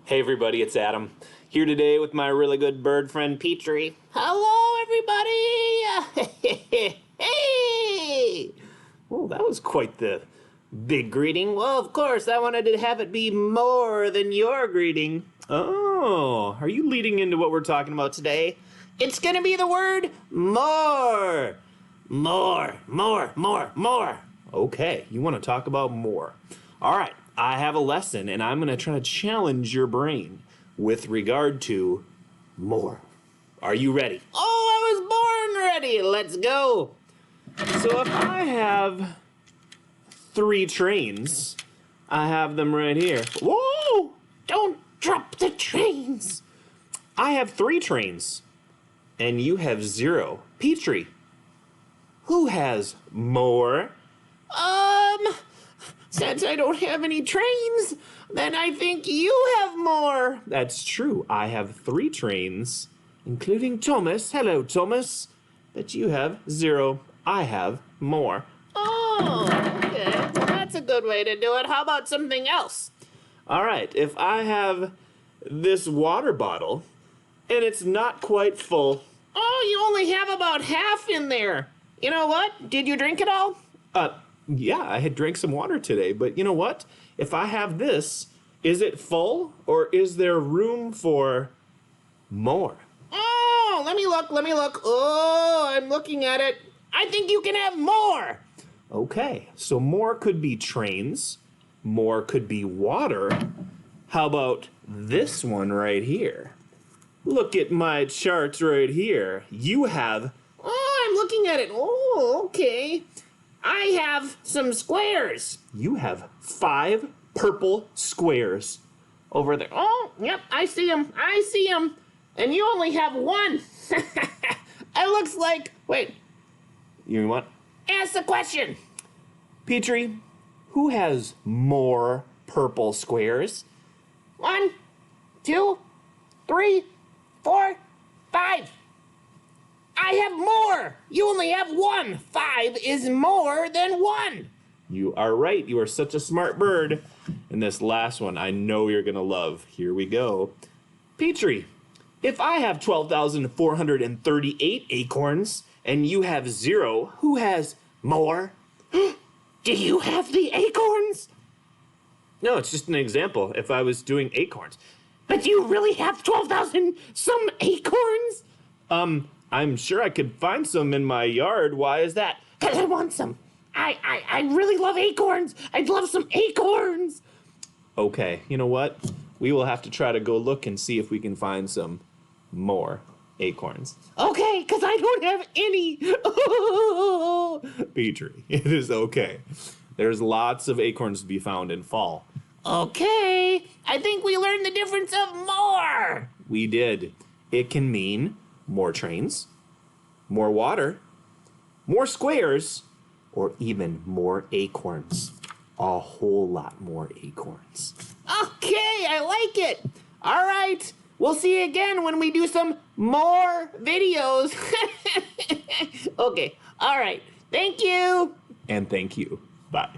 Hey everybody, it's Adam. Here today with my really good bird friend Petri. Hello everybody! Hey! Oh, that was quite the big greeting. Well, of course, I wanted to have it be more than your greeting. Oh, are you leading into what we're talking about today? It's gonna be the word more. More. Okay, you want to talk about more. All right, I have a lesson, and I'm going to try to challenge your brain with regard to more. Are you ready? Oh, I was born ready. Let's go. So if I have 3 trains, I have them right here. Whoa! Don't drop the trains. I have 3 trains, and you have 0. Petri, who has more? Since I don't have any trains, then I think you have more. That's true. I have 3 trains, including Thomas. Hello, Thomas. But you have 0. I have more. Oh, okay. Well, that's a good way to do it. How about something else? All right. If I have this water bottle, and it's not quite full. Oh, you only have about half in there. You know what? Did you drink it all? Yeah, I had drank some water today, but you know what? If I have this, is it full or is there room for more? Oh, let me look. Oh, I'm looking at it. I think you can have more. Okay, so more could be trains, more could be water. How about this one right here? Look at my charts right here. You have... Oh, I'm looking at it. Oh, okay. I have some squares. You have 5 purple squares over there. Oh, yep, I see them. And you only have 1. It looks like... Wait. You know what? Ask the question. Petri, who has more purple squares? 1, 2, 3, 4, 5. I have more. You only have 1. 5 is more than 1. You are right. You are such a smart bird. And this last one I know you're going to love. Here we go. Petri, if I have 12,438 acorns and you have 0, who has more? Do you have the acorns? No, it's just an example. If I was doing acorns. But do you really have 12,000 some acorns? I'm sure I could find some in my yard. Why is that? Because I want some. I really love acorns. I'd love some acorns. Okay, you know what? We will have to try to go look and see if we can find some more acorns. Okay, because I don't have any. Petri, it is okay. There's lots of acorns to be found in fall. Okay, I think we learned the difference of more. We did. It can mean more trains, more water, more squares, or even more acorns. A whole lot more acorns. Okay, I like it. All right, we'll see you again when we do some more videos. Okay, all right. Thank you. And thank you. Bye.